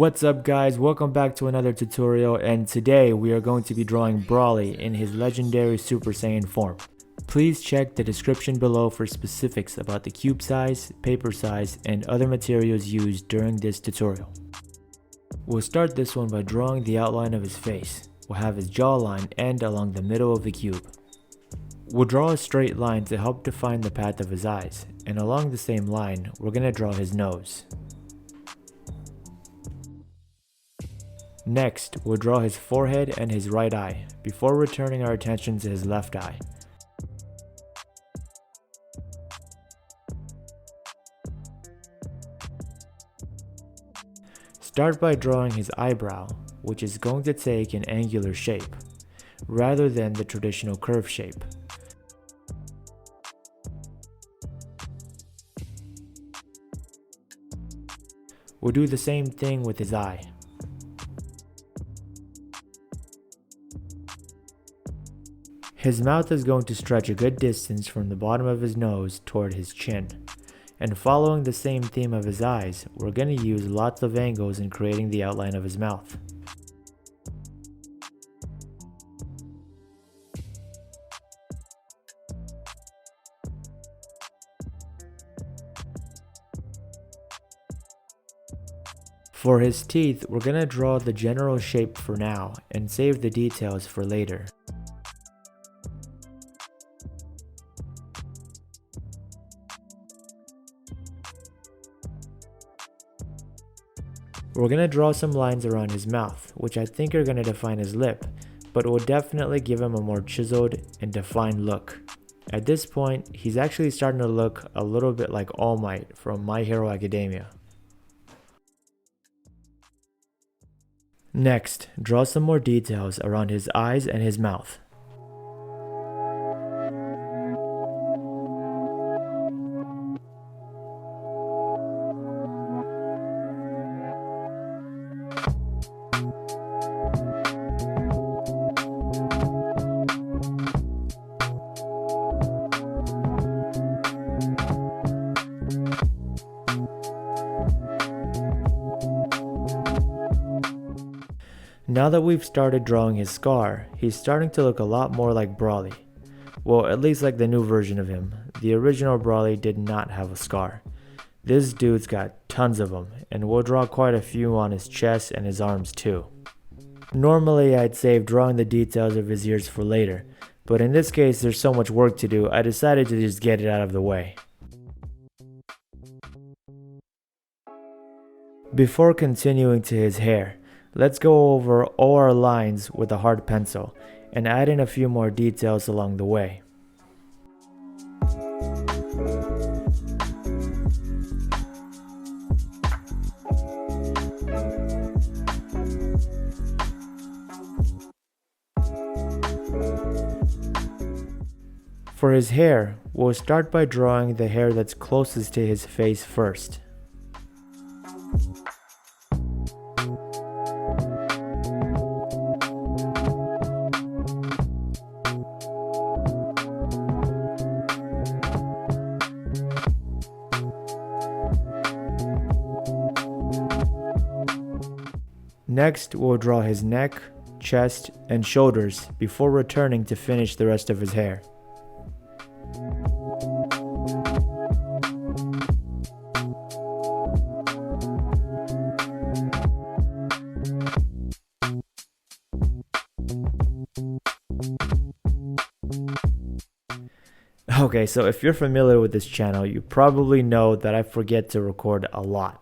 What's up guys, welcome back to another tutorial, and today we are going to be drawing Brolly in his legendary Super Saiyan form. Please check the description below for specifics about the cube size, paper size, and other materials used during this tutorial. We'll start this one by drawing the outline of his face. We'll have his jawline end along the middle of the cube. We'll draw a straight line to help define the path of his eyes, and along the same line, we're going to draw his nose. Next, we'll draw his forehead and his right eye, before returning our attention to his left eye. Start by drawing his eyebrow, which is going to take an angular shape, rather than the traditional curve shape. We'll do the same thing with his eye. His mouth is going to stretch a good distance from the bottom of his nose toward his chin. And following the same theme of his eyes, we're going to use lots of angles in creating the outline of his mouth. For his teeth, we're going to draw the general shape for now and save the details for later. We're going to draw some lines around his mouth, which I think are going to define his lip, but will definitely give him a more chiseled and defined look. At this point, he's actually starting to look a little bit like All Might from My Hero Academia. Next, draw some more details around his eyes and his mouth. Now that we've started drawing his scar, he's starting to look a lot more like Brolly. Well, at least like the new version of him. The original Brolly did not have a scar. This dude's got tons of them, and we'll draw quite a few on his chest and his arms too. Normally I'd save drawing the details of his ears for later, but in this case there's so much work to do, I decided to just get it out of the way. Before continuing to his hair, let's go over all our lines with a hard pencil and add in a few more details along the way. For his hair, we'll start by drawing the hair that's closest to his face first. Next, we'll draw his neck, chest, and shoulders before returning to finish the rest of his hair. Okay, so if you're familiar with this channel, you probably know that I forget to record a lot.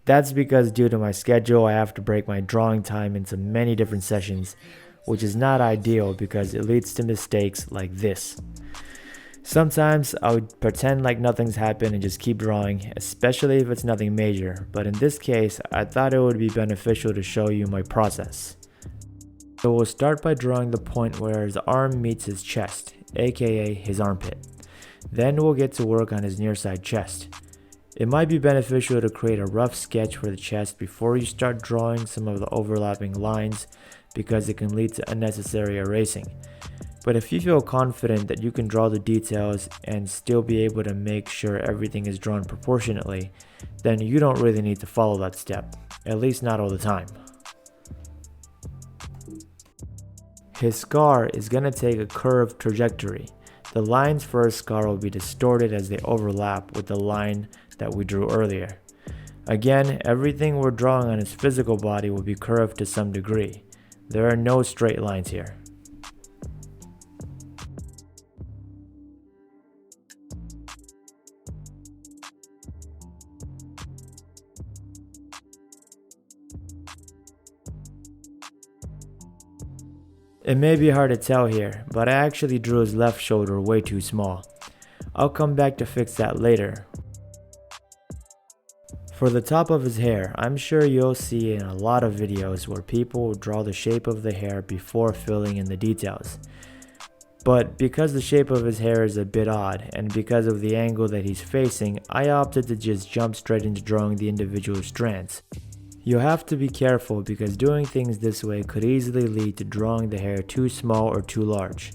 That's because due to my schedule, I have to break my drawing time into many different sessions, which is not ideal because it leads to mistakes like this. Sometimes I would pretend like nothing's happened and just keep drawing, especially if it's nothing major, but in this case, I thought it would be beneficial to show you my process. So we'll start by drawing the point where his arm meets his chest, aka his armpit. Then we'll get to work on his near side chest. It might be beneficial to create a rough sketch for the chest before you start drawing some of the overlapping lines because it can lead to unnecessary erasing. But if you feel confident that you can draw the details and still be able to make sure everything is drawn proportionately, then you don't really need to follow that step. at least not all the time. His scar is going to take a curved trajectory. The lines for his scar will be distorted as they overlap with the line that we drew earlier. Again, everything we're drawing on his physical body will be curved to some degree. There are no straight lines here. It may be hard to tell here, but I actually drew his left shoulder way too small. I'll come back to fix that later. For the top of his hair, I'm sure you'll see in a lot of videos where people draw the shape of the hair before filling in the details. But because the shape of his hair is a bit odd, and because of the angle that he's facing, I opted to just jump straight into drawing the individual strands. You'll have to be careful because doing things this way could easily lead to drawing the hair too small or too large.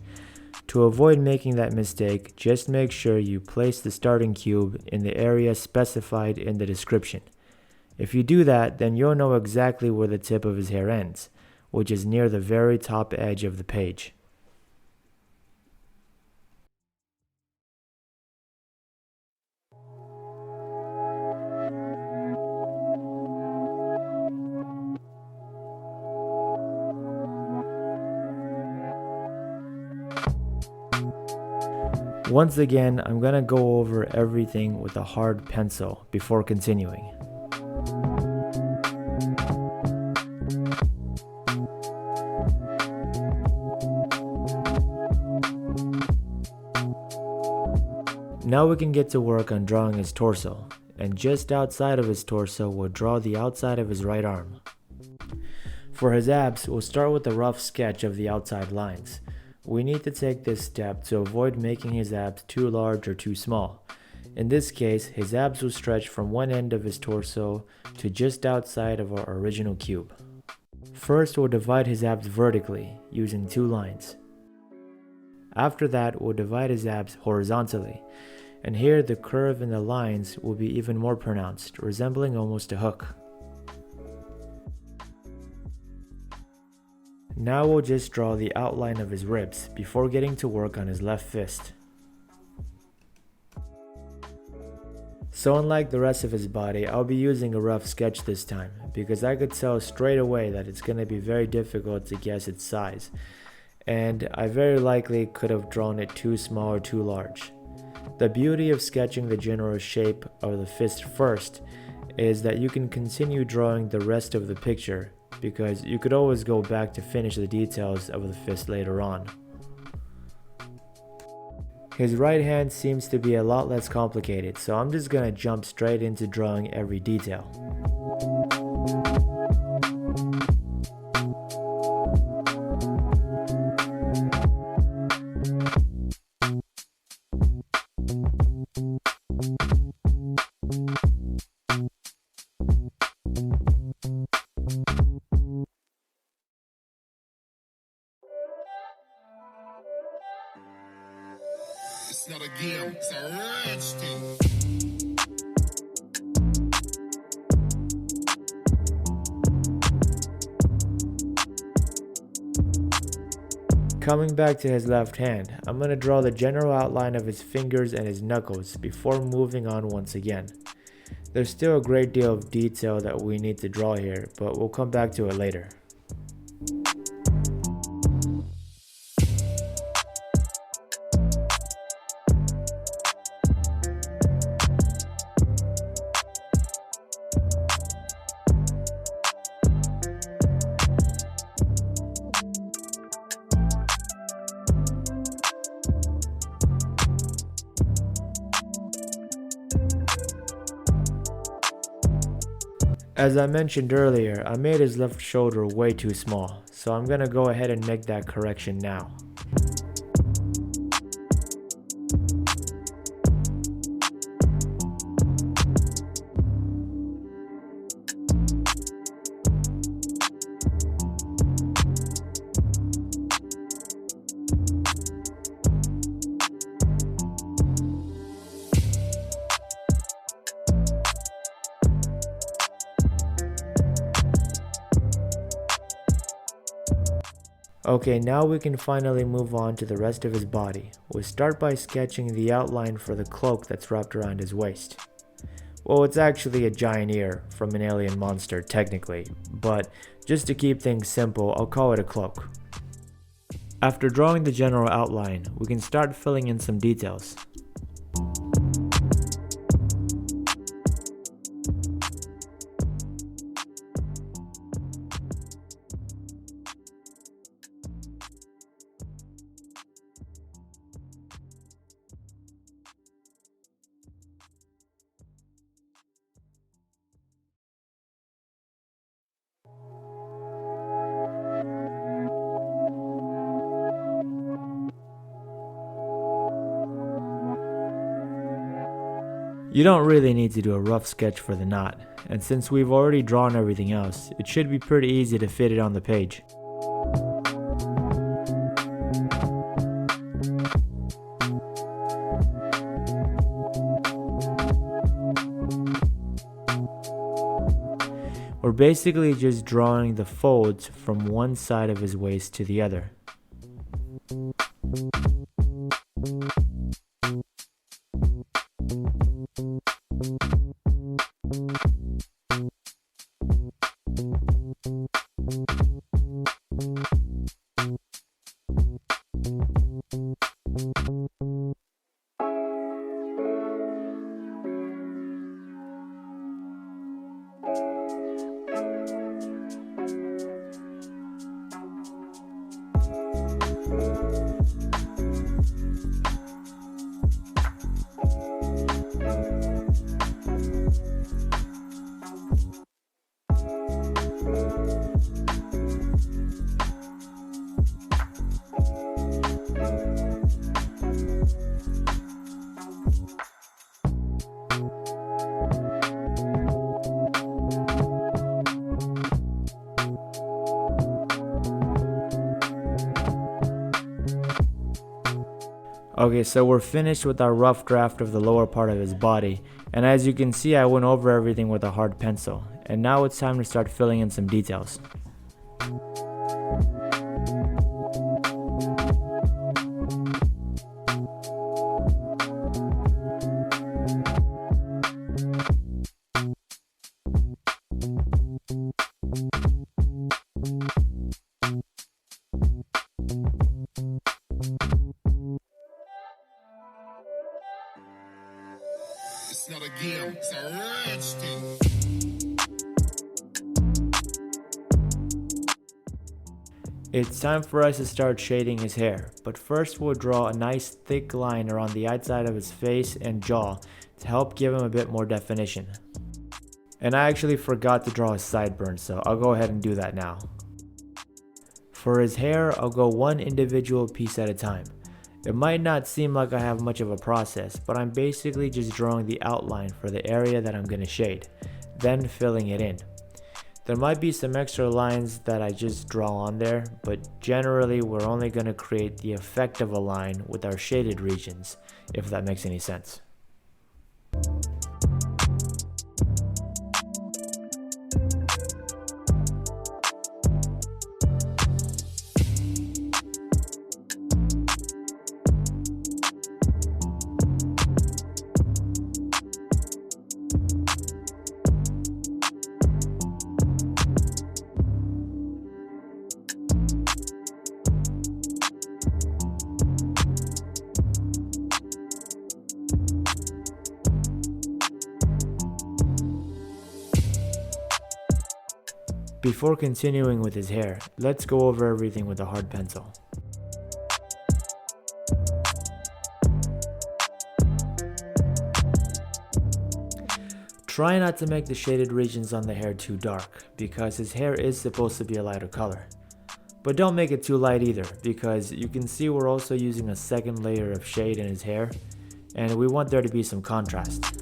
To avoid making that mistake, just make sure you place the starting cube in the area specified in the description. If you do that, then you'll know exactly where the tip of his hair ends, which is near the very top edge of the page. Once again, I'm gonna go over everything with a hard pencil before continuing. Now we can get to work on drawing his torso, and just outside of his torso we'll draw the outside of his right arm. For his abs, we'll start with a rough sketch of the outside lines. We need to take this step to avoid making his abs too large or too small. In this case, his abs will stretch from one end of his torso to just outside of our original cube. First, we'll divide his abs vertically using two lines. After that, we'll divide his abs horizontally, and here the curve in the lines will be even more pronounced, resembling almost a hook. Now we'll just draw the outline of his ribs before getting to work on his left fist. So unlike the rest of his body, I'll be using a rough sketch this time because I could tell straight away that it's going to be very difficult to guess its size, and I very likely could have drawn it too small or too large. The beauty of sketching the general shape of the fist first is that you can continue drawing the rest of the picture because you could always go back to finish the details of the fist later on. His right hand seems to be a lot less complicated, so I'm just gonna jump straight into drawing every detail. It's not a game, it's a rich thing. Coming back to his left hand, I'm going to draw the general outline of his fingers and his knuckles before moving on once again. There's still a great deal of detail that we need to draw here, but we'll come back to it later. As I mentioned earlier, I made his left shoulder way too small, so I'm gonna go ahead and make that correction now. Okay, now we can finally move on to the rest of his body. We'll start by sketching the outline for the cloak that's wrapped around his waist. Well, it's actually a giant ear from an alien monster technically, but just to keep things simple, I'll call it a cloak. After drawing the general outline, we can start filling in some details. You don't really need to do a rough sketch for the knot, and since we've already drawn everything else, it should be pretty easy to fit it on the page. We're basically just drawing the folds from one side of his waist to the other. Okay, so we're finished with our rough draft of the lower part of his body, and as you can see I went over everything with a hard pencil, and now it's time to start filling in some details. It's not a game, it's a rich thing. It's time for us to start shading his hair, but first we'll draw a nice thick line around the outside of his face and jaw to help give him a bit more definition. And I actually forgot to draw his sideburns, so I'll go ahead and do that now. For his hair, I'll go one individual piece at a time. It might not seem like I have much of a process, but I'm basically just drawing the outline for the area that I'm going to shade, then filling it in. There might be some extra lines that I just draw on there, but generally we're only going to create the effect of a line with our shaded regions, if that makes any sense. Before continuing with his hair, let's go over everything with a hard pencil. Try not to make the shaded regions on the hair too dark, because his hair is supposed to be a lighter color. But don't make it too light either, because you can see we're also using a second layer of shade in his hair, and we want there to be some contrast.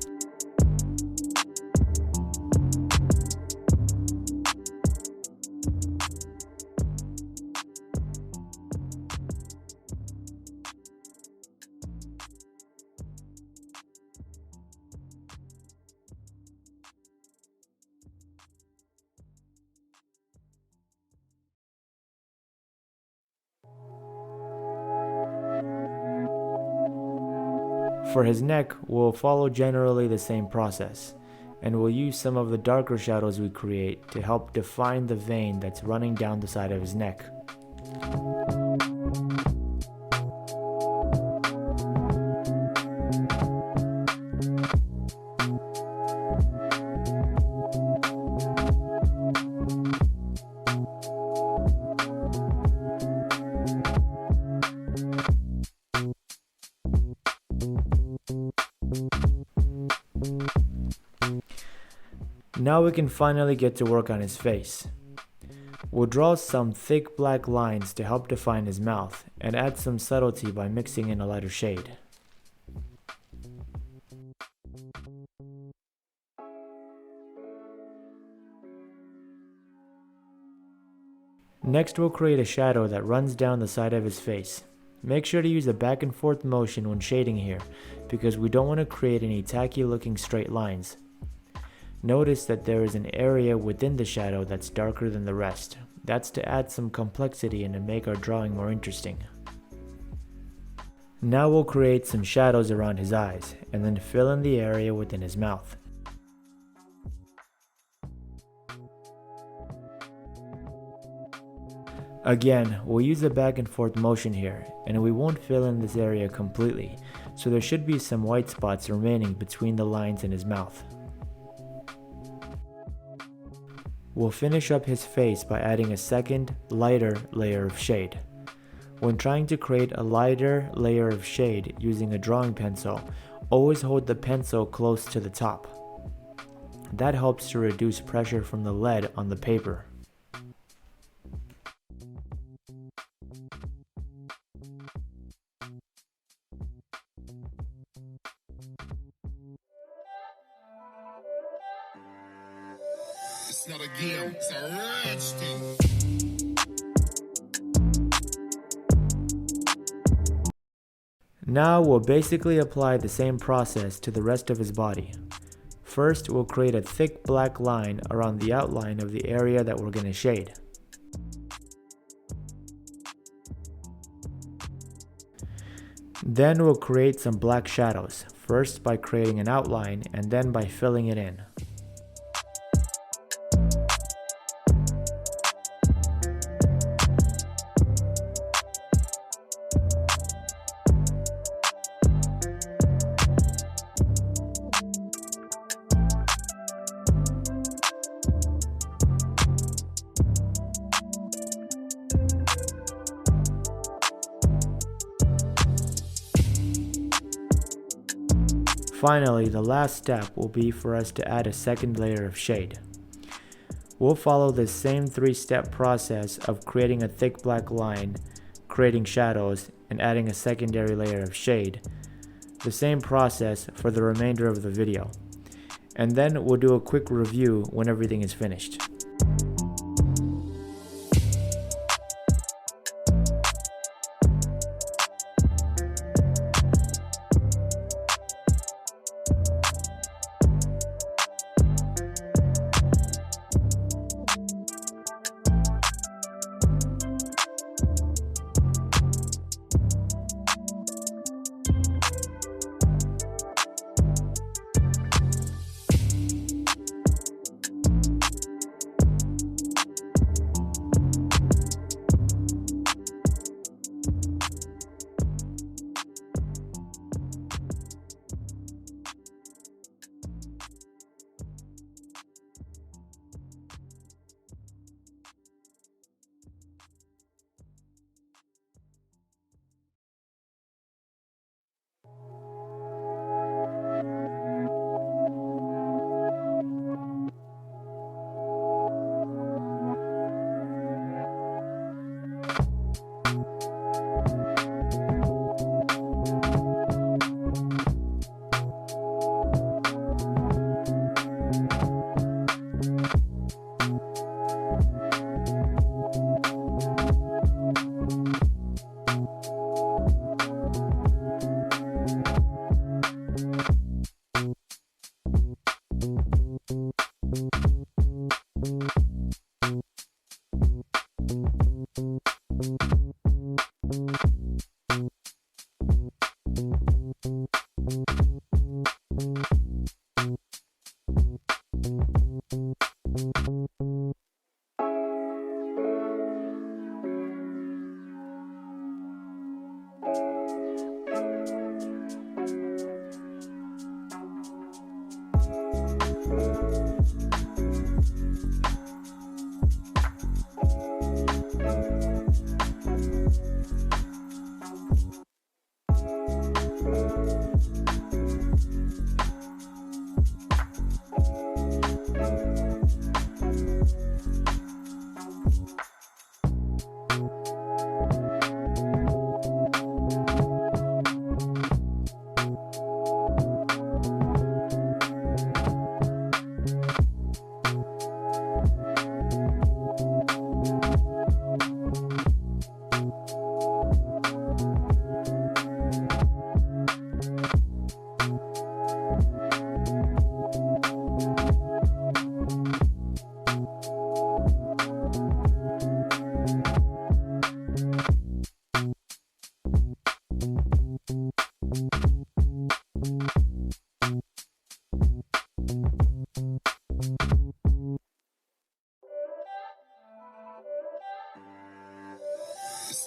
For his neck, we'll follow generally the same process, and we'll use some of the darker shadows we create to help define the vein that's running down the side of his neck. Now we can finally get to work on his face. We'll draw some thick black lines to help define his mouth and add some subtlety by mixing in a lighter shade. Next we'll create a shadow that runs down the side of his face. Make sure to use a back and forth motion when shading here, because we don't want to create any tacky looking straight lines. Notice that there is an area within the shadow that's darker than the rest. That's to add some complexity and to make our drawing more interesting. Now we'll create some shadows around his eyes, and then fill in the area within his mouth. Again, we'll use a back and forth motion here, and we won't fill in this area completely, so there should be some white spots remaining between the lines in his mouth. We'll finish up his face by adding a second, lighter layer of shade. When trying to create a lighter layer of shade using a drawing pencil, always hold the pencil close to the top. That helps to reduce pressure from the lead on the paper. It's not a game, it's a rich thing. Now we'll basically apply the same process to the rest of his body. First, we'll create a thick black line around the outline of the area that we're going to shade. Then we'll create some black shadows, first by creating an outline and then by filling it in. Finally, the last step will be for us to add a second layer of shade. We'll follow the same three-step process of creating a thick black line, creating shadows, and adding a secondary layer of shade. The same process for the remainder of the video. And then we'll do a quick review when everything is finished.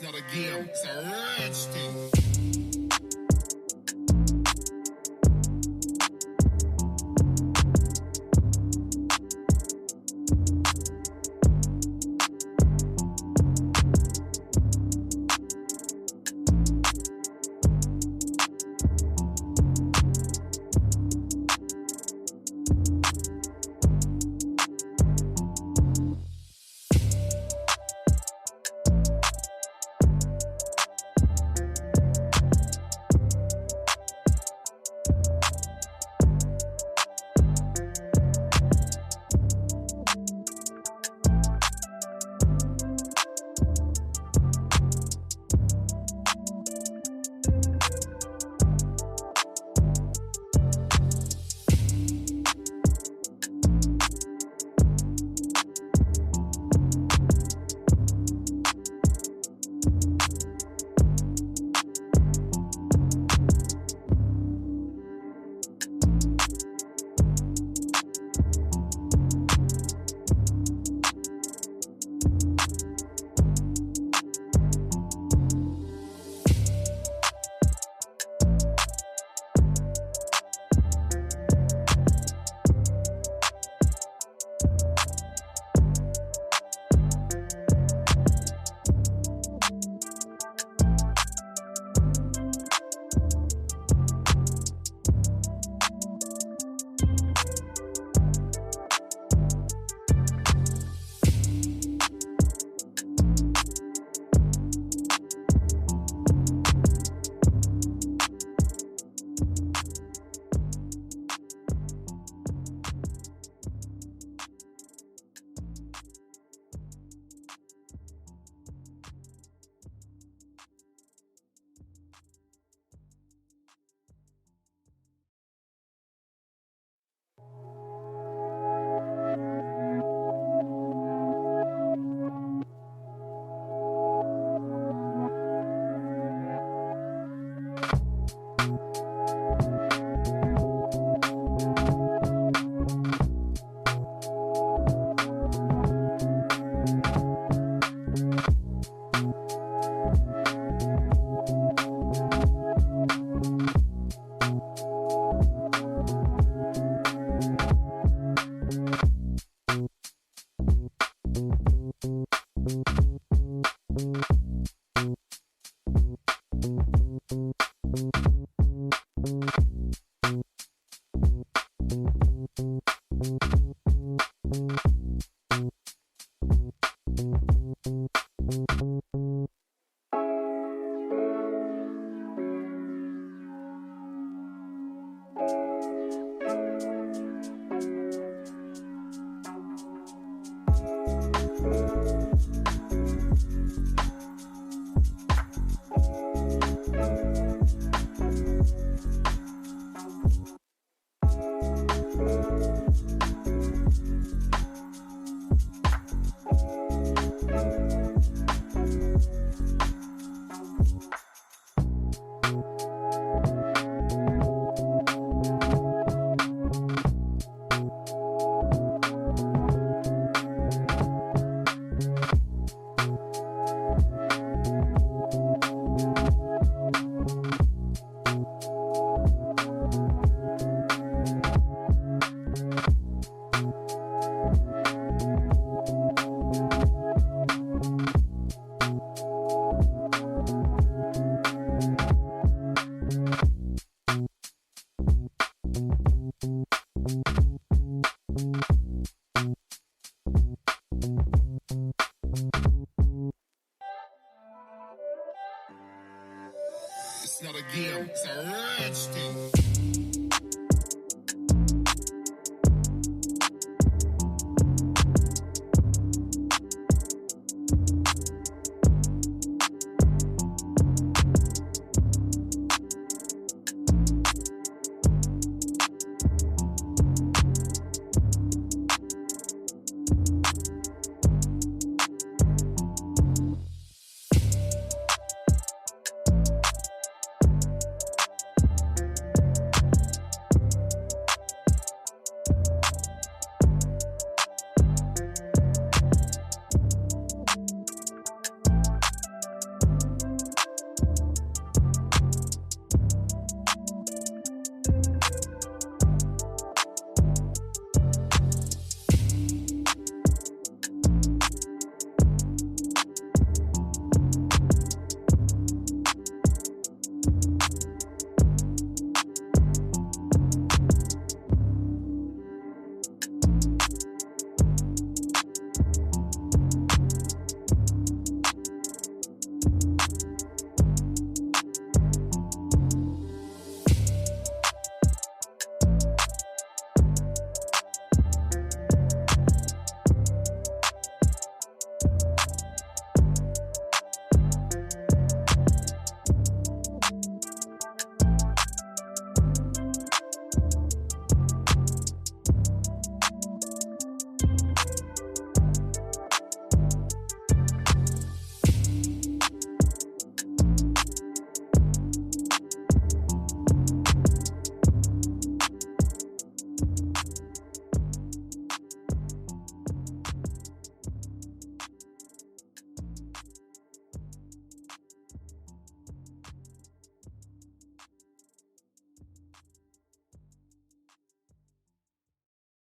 It's not a game, it's a rich thing. It's not a game, it's a rich thing.